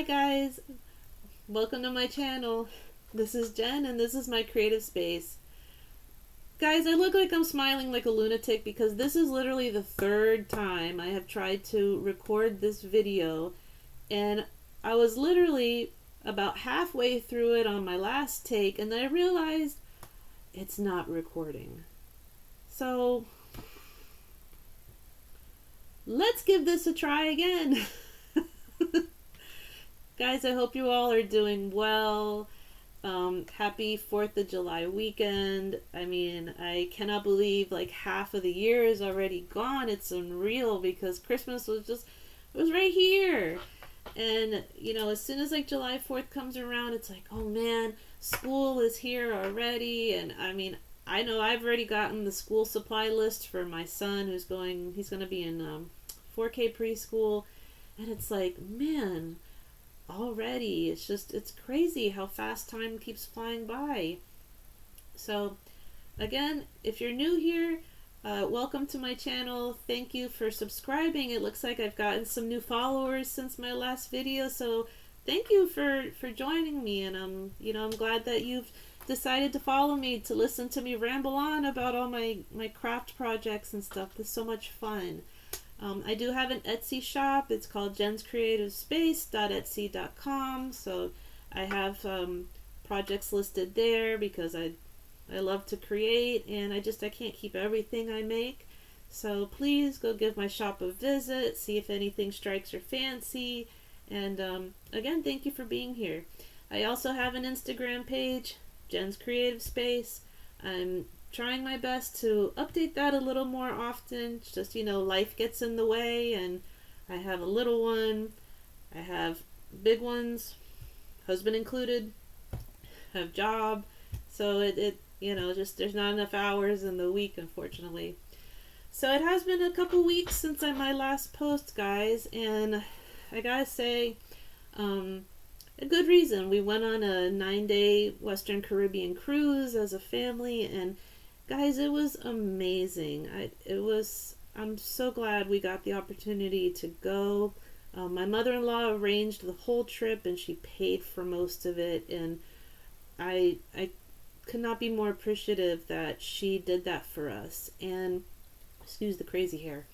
guys, welcome to my channel. This is Jen and this is my creative space. Guys, I look like I'm smiling like a lunatic because this is literally the third time I have tried to record this video, and I was literally about halfway through it on my last take and then I realized it's not recording. So let's give this a try again. Guys, I hope you all are doing well. Happy 4th of July weekend. I mean, I cannot believe like half of the year is already gone. It's unreal because Christmas was right here. And, you know, as soon as like July 4th comes around, it's like, oh man, school is here already. And I mean, I know I've already gotten the school supply list for my son he's going to be in 4K preschool. And it's like, man, already it's crazy how fast time keeps flying by. So again, if you're new here, welcome to my channel. Thank you for subscribing. It looks like I've gotten some new followers since my last video, so thank you for joining me. And I'm glad that you've decided to follow me to listen to me ramble on about all my craft projects and stuff. It's so much fun. I do have an Etsy shop. It's called JensCreativeSpace.etsy.com. So I have projects listed there because I love to create, and I can't keep everything I make. So please go give my shop a visit, see if anything strikes your fancy. And again, thank you for being here. I also have an Instagram page, JensCreativeSpace. I'm trying my best to update that a little more often. It's just, life gets in the way, and I have a little one, I have big ones, husband included, have job, so there's not enough hours in the week, unfortunately. So it has been a couple weeks since my last post, guys, and I gotta say, a good reason. We went on a 9-day Western Caribbean cruise as a family, and guys, it was amazing. I'm so glad we got the opportunity to go. My mother-in-law arranged the whole trip and she paid for most of it, and I could not be more appreciative that she did that for us. And excuse the crazy hair.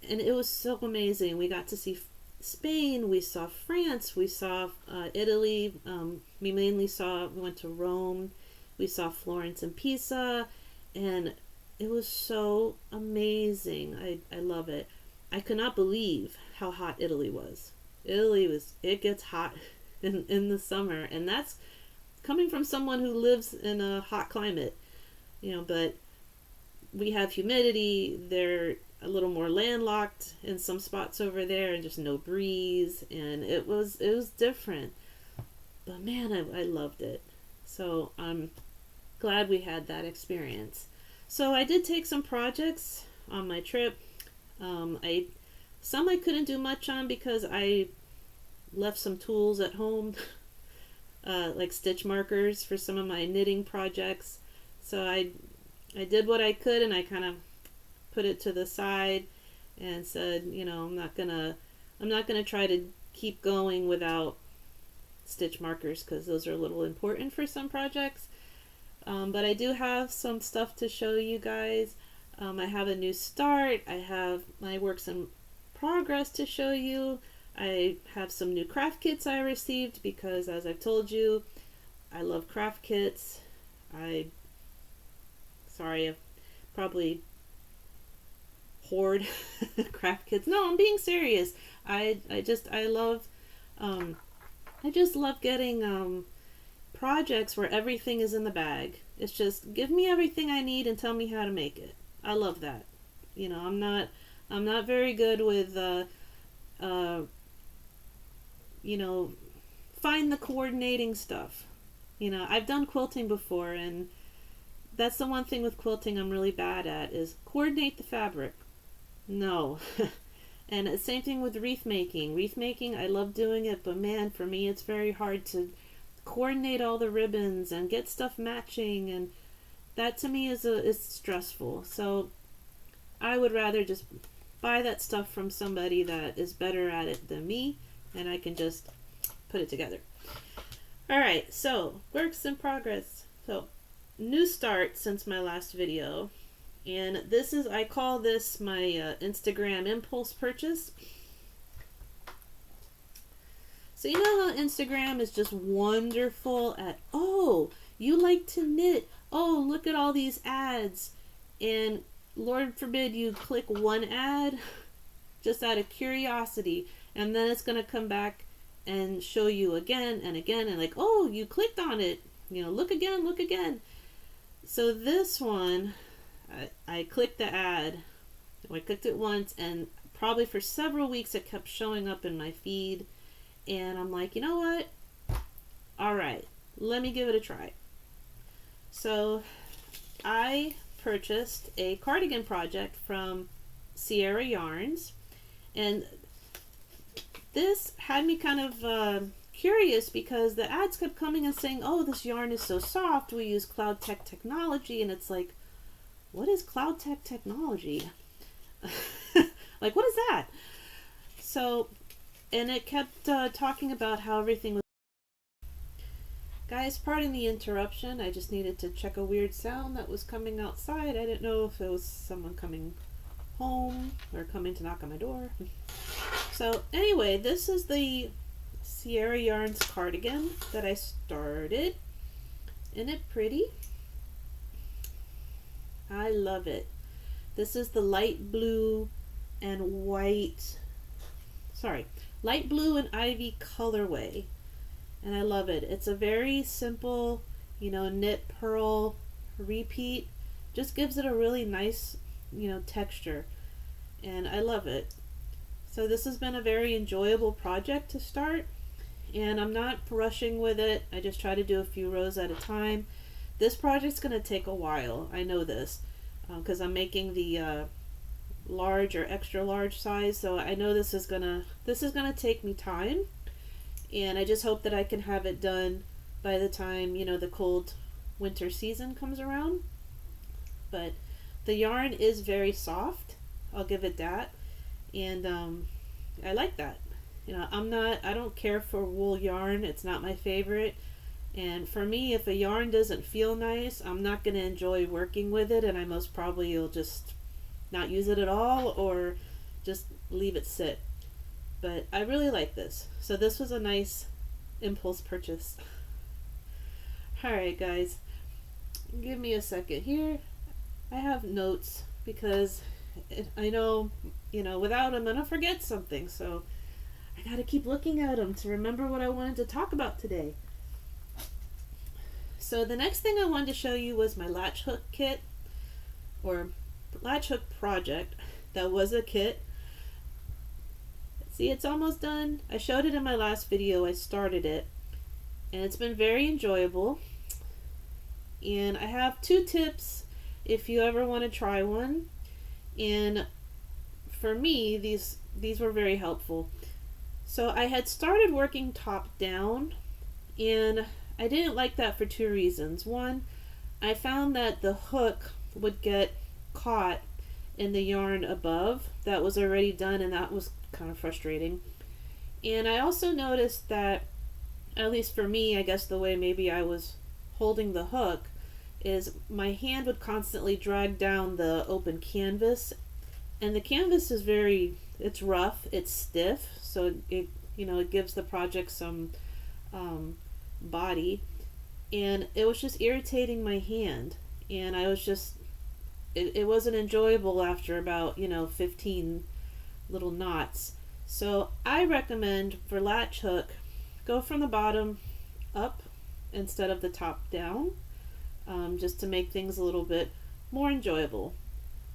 And it was so amazing. We got to see Spain, we saw France, we saw Italy. We went to Rome, we saw Florence and Pisa. And it was so amazing. I love it. I could not believe how hot Italy was. It gets hot in the summer. And that's coming from someone who lives in a hot climate. But we have humidity. They're a little more landlocked in some spots over there, and just no breeze. And it was different. But man, I loved it. So I'm glad we had that experience. So I did take some projects on my trip. Some I couldn't do much on because I left some tools at home, like stitch markers for some of my knitting projects. So I did what I could, and I kind of put it to the side and said, I'm not gonna try to keep going without stitch markers because those are a little important for some projects. But I do have some stuff to show you guys. I have a new start. I have my works in progress to show you. I have some new craft kits I received because, as I've told you, I love craft kits. I probably hoard craft kits. No, I'm being serious. I just love getting projects where everything is in the bag. It's just give me everything I need and tell me how to make it. I love that. I'm not very good with find the coordinating stuff. I've done quilting before, and that's the one thing with quilting I'm really bad at is coordinate the fabric. No. And the same thing with wreath making. Wreath making, I love doing it, but man, for me it's very hard to coordinate all the ribbons and get stuff matching, and that to me is stressful. So I would rather just buy that stuff from somebody that is better at it than me, and I can just put it together. All right, so works in progress. So new start since my last video, and this is, I call this my Instagram impulse purchase. So you know how Instagram is just wonderful at, oh, you like to knit, oh, look at all these ads, and Lord forbid you click one ad just out of curiosity, and then it's going to come back and show you again and again, and like, oh, you clicked on it, you know, look again, look again. So this one, I clicked the ad, I clicked it once, and probably for several weeks it kept showing up in my feed, and I'm like, you know what, all right, let me give it a try. So I purchased a cardigan project from Sierra Yarns, and this had me kind of curious because the ads kept coming and saying, oh, this yarn is so soft, we use Cloud Tech technology, and it's like, what is Cloud Tech technology? Like, what is that? So, and it kept talking about how everything was... Guys, pardon the interruption, I just needed to check a weird sound that was coming outside. I didn't know if it was someone coming home or coming to knock on my door. So anyway, this is the Sierra Yarns cardigan that I started. Isn't it pretty? I love it. This is the light blue and white, light blue and ivy colorway. And I love it. It's a very simple, you know, knit, purl, repeat. Just gives it a really nice, you know, texture. And I love it. So this has been a very enjoyable project to start, and I'm not rushing with it. I just try to do a few rows at a time. This project's going to take a while. I know this because I'm making the large or extra large size, so I know this is gonna take me time, and I just hope that I can have it done by the time, you know, the cold winter season comes around. But the yarn is very soft, I'll give it that. And I like that. You know, I don't care for wool yarn. It's not my favorite. And for me, if a yarn doesn't feel nice, I'm not going to enjoy working with it, and I most probably will just not use it at all or just leave it sit. But I really like this. So this was a nice impulse purchase. Alright guys, give me a second here. I have notes because I know, you know, without them I'm gonna forget something, so I gotta keep looking at them to remember what I wanted to talk about today. So the next thing I wanted to show you was my Latchhook kit, or Latchhook project. That was a kit. See, it's almost done. I showed it in my last video. I started it, and it's been very enjoyable. And I have 2 tips if you ever want to try one. And for me, these were very helpful. So I had started working top down, and I didn't like that for 2 reasons. One, I found that the hook would get caught in the yarn above that was already done, and that was kind of frustrating. And I also noticed that, at least for me, I guess the way maybe I was holding the hook, is my hand would constantly drag down the open canvas, and the canvas is it's rough, it's stiff, so it, you know, it gives the project some body, and it was just irritating my hand, and I was just, it wasn't enjoyable after about, you know, 15 little knots. So I recommend for Latchhook, go from the bottom up instead of the top down, just to make things a little bit more enjoyable.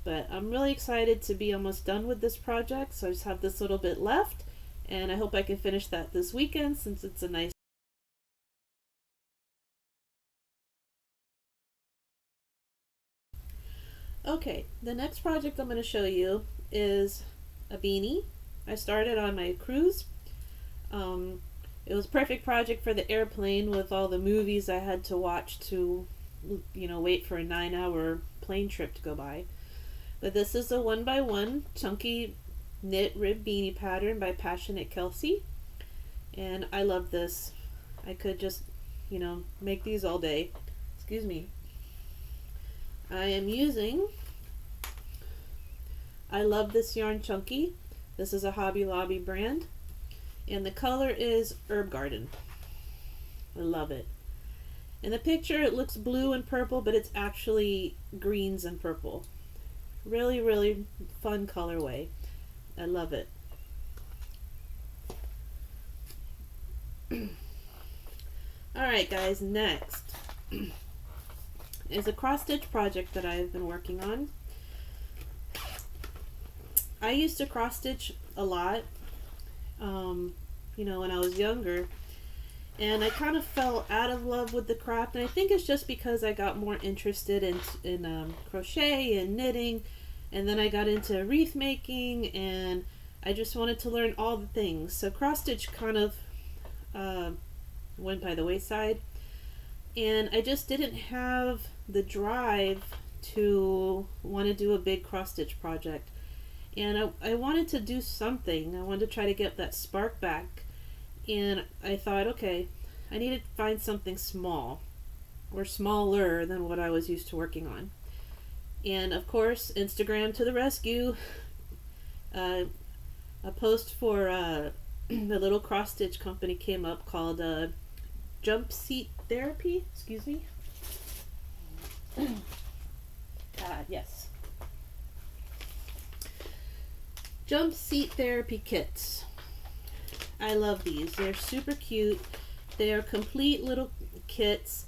But I'm really excited to be almost done with this project, so I just have this little bit left, and I hope I can finish that this weekend since it's a nice... Okay, the next project I'm going to show you is a beanie. I started on my cruise. It was a perfect project for the airplane with all the movies I had to watch to, you know, wait for a 9-hour plane trip to go by. But this is a 1x1 chunky knit rib beanie pattern by Passionate Kelsey. and I love this. I could just, you know, make these all day. Excuse me. I am using, I love this yarn chunky. This is a Hobby Lobby brand, and the color is Herb Garden. I love it. In the picture it looks blue and purple, but it's actually greens and purple. Really, really fun colorway. I love it. Alright guys, next is a cross stitch project that I've been working on. I used to cross stitch a lot, you know, when I was younger, and I kind of fell out of love with the craft, and I think it's just because I got more interested in crochet and knitting, and then I got into wreath making, and I just wanted to learn all the things. So cross stitch kind of went by the wayside, and I just didn't have the drive to want to do a big cross stitch project. And I wanted to do something. I wanted to try to get that spark back, and I thought, okay, I need to find something small or smaller than what I was used to working on. And of course, Instagram to the rescue. A post for the little cross stitch company came up called Jump Seat Therapy. Excuse me. Yes. Jump Seat Therapy kits. I love these. They're super cute. They are complete little kits,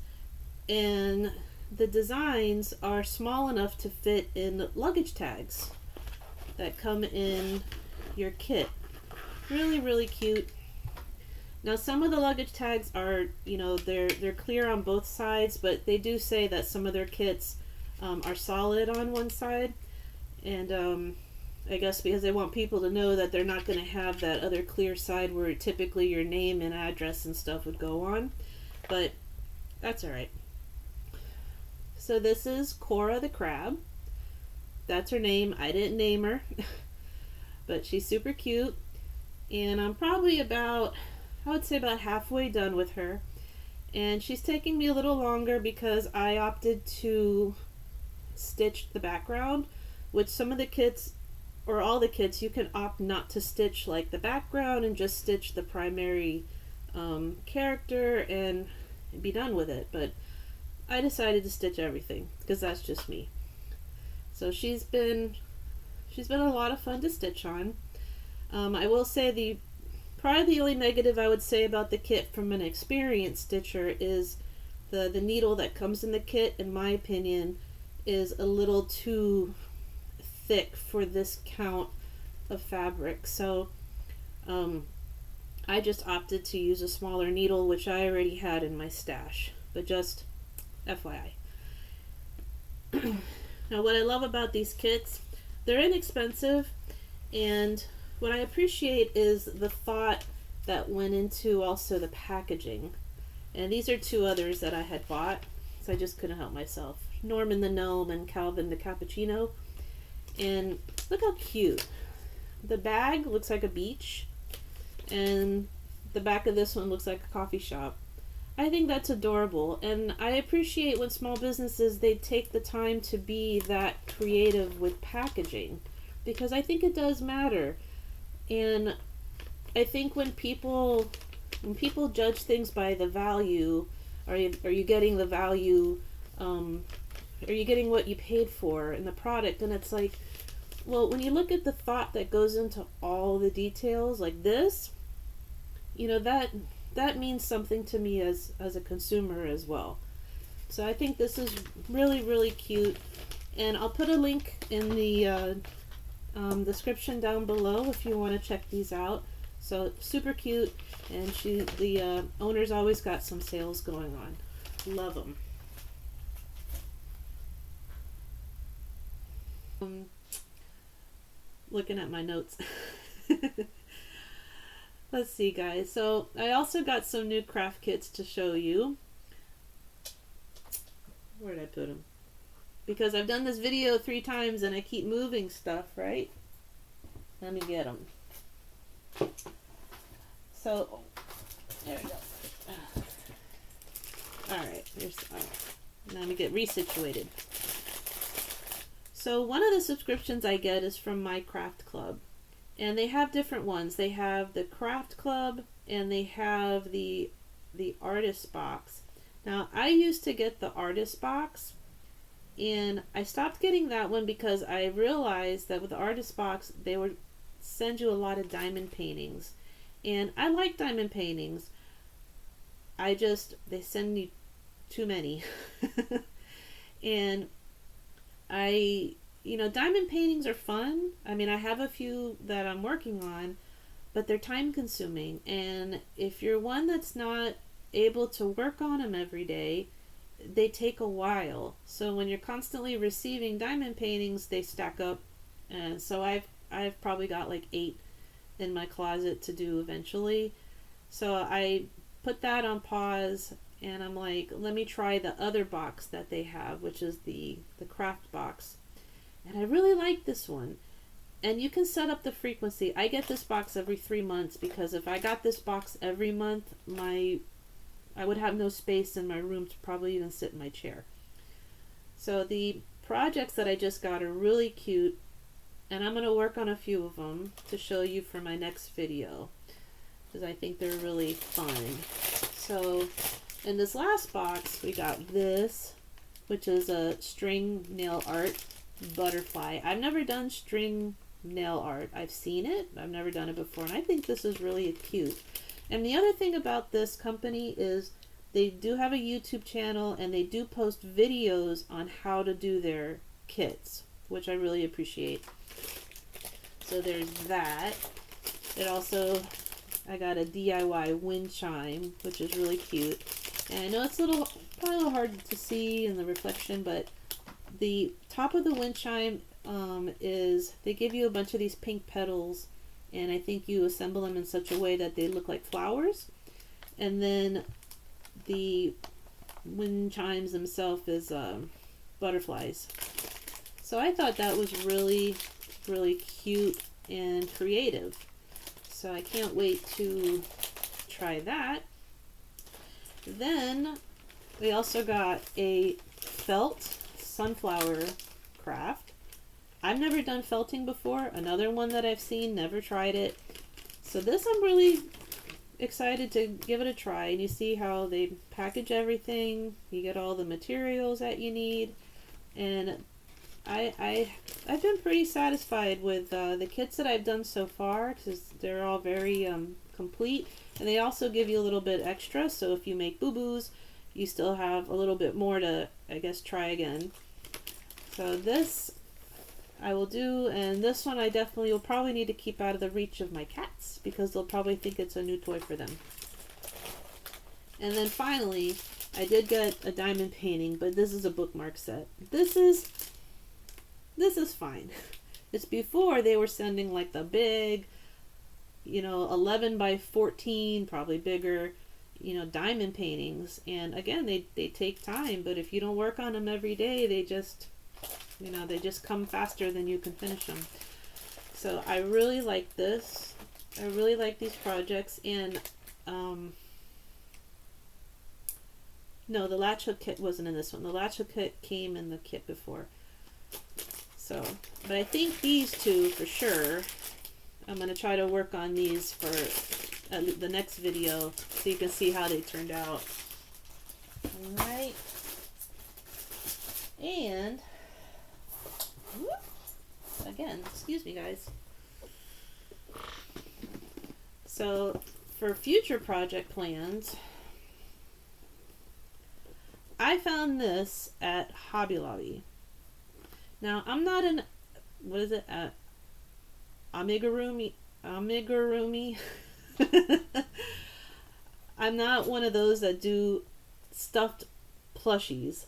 and the designs are small enough to fit in luggage tags that come in your kit. Really, really cute. Now some of the luggage tags are, you know, they're clear on both sides, but they do say that some of their kits are solid on one side, and I guess because they want people to know that they're not going to have that other clear side where typically your name and address and stuff would go on, but that's alright. So this is Cora the Crab. That's her name. I didn't name her, but she's super cute, and I'm probably about, I would say about halfway done with her, and she's taking me a little longer because I opted to stitch the background, which some of the kits, or all the kits, you can opt not to stitch like the background and just stitch the primary character and be done with it, but I decided to stitch everything because that's just me. So she's been a lot of fun to stitch on. I will say probably the only negative I would say about the kit from an experienced stitcher is the needle that comes in the kit, in my opinion, is a little too thick for this count of fabric. So I just opted to use a smaller needle, which I already had in my stash, but just FYI. Now what I love about these kits, they're inexpensive, and what I appreciate is the thought that went into also the packaging. And these are two others that I had bought, so I just couldn't help myself. Norman the Gnome and Calvin the Cappuccino. And look how cute. The bag looks like a beach, and the back of this one looks like a coffee shop. I think that's adorable, and I appreciate when small businesses, they take the time to be that creative with packaging, because I think it does matter. And I think when people judge things by the value, are you getting the value, are you getting what you paid for in the product? And it's like, well, when you look at the thought that goes into all the details like this, you know, that means something to me as a consumer as well. So I think this is really, really cute, and I'll put a link in the description down below if you want to check these out. So super cute, and the owner's always got some sales going on. Love them. Looking at my notes. Let's see, guys. So I also got some new craft kits to show you. Where did I put them? Because I've done this video 3 times and I keep moving stuff, right? Let me get them. So There we go. Alright, now let me get resituated. So one of the subscriptions I get is from my craft club. And they have different ones. They have the craft club and they have the artist box. Now I used to get the artist box and I stopped getting that one because I realized that with the artist box they would send you a lot of diamond paintings. And I like diamond paintings. They send you too many. And diamond paintings are fun. I mean, I have a few that I'm working on, but they're time consuming. And if you're one that's not able to work on them every day, they take a while. So when you're constantly receiving diamond paintings, they stack up. And so I've probably got like 8 in my closet to do eventually. So I put that on pause and I'm like, let me try the other box that they have, which is the craft box. And I really like this one. And you can set up the frequency. I get this box every 3 months because if I got this box every month, I would have no space in my room to probably even sit in my chair. So the projects that I just got are really cute. And I'm going to work on a few of them to show you for my next video, because I think they're really fun. So in this last box, we got this, which is a string nail art butterfly. I've never done string nail art. I've seen it. I've never done it before, and I think this is really cute. And the other thing about this company is they do have a YouTube channel, and they do post videos on how to do their kits, which I really appreciate. So there's that. It also, I got a DIY wind chime, which is really cute. And I know it's probably a little hard to see in the reflection, but the top of the wind chime is, they give you a bunch of these pink petals, and I think you assemble them in such a way that they look like flowers. And then the wind chimes themselves is butterflies. So I thought that was really, really cute and creative. So I can't wait to try that. Then we also got a felt sunflower craft. I've never done felting before. Another one that I've seen, never tried it. So this I'm really excited to give it a try. And you see how they package everything. You get all the materials that you need. And I've been pretty satisfied with the kits that I've done so far, because they're all very complete, and they also give you a little bit extra, so if you make boo-boos you still have a little bit more to, I guess, try again. So this I will do, and this one I definitely will probably need to keep out of the reach of my cats, because they'll probably think it's a new toy for them. And then finally, I did get a diamond painting, but this is a bookmark set. This is fine. It's before they were sending like the big, 11 by 14, probably bigger, diamond paintings. And again, they take time, but if you don't work on them every day, they just come faster than you can finish them. So I really like this. I really like these projects. And no, the Latchhook kit wasn't in this one. The Latchhook kit came in the kit before. So, but I think these two for sure. I'm going to try to work on these for the next video so you can see how they turned out. Alright. And, again, excuse me guys. So, for future project plans, I found this at Hobby Lobby. Now, I'm not an, amigurumi. I'm not one of those that do stuffed plushies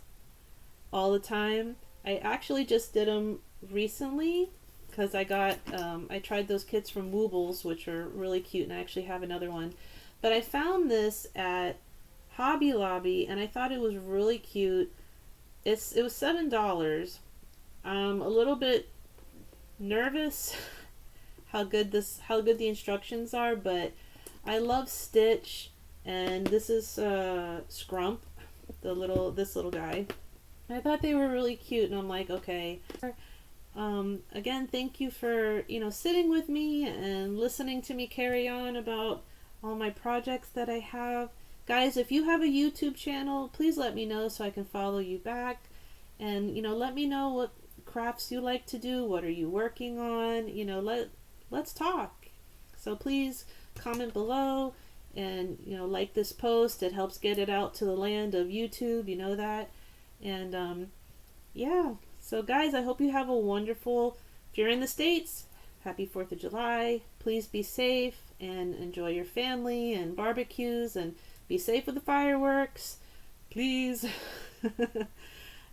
all the time. I actually just did them recently because I tried those kits from Woobles, which are really cute, and I actually have another one. But I found this at Hobby Lobby, and I thought it was really cute. It was $7. I'm a little bit nervous how good the instructions are, but I love Stitch. and this is Scrump, this little guy. I thought they were really cute, and I'm like, okay. Again, thank you for, sitting with me and listening to me carry on about all my projects that I have. Guys, if you have a YouTube channel, please let me know so I can follow you back. And, let me know what crafts you like to do. What are you working on? Let's talk. So please comment below and, like this post. It helps get it out to the land of YouTube. You know that. And, yeah. So guys, I hope you have a wonderful, if you're in the States, happy 4th of July. Please be safe and enjoy your family and barbecues, and be safe with the fireworks, please.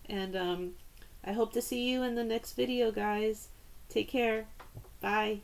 And I hope to see you in the next video, guys. Take care. Bye.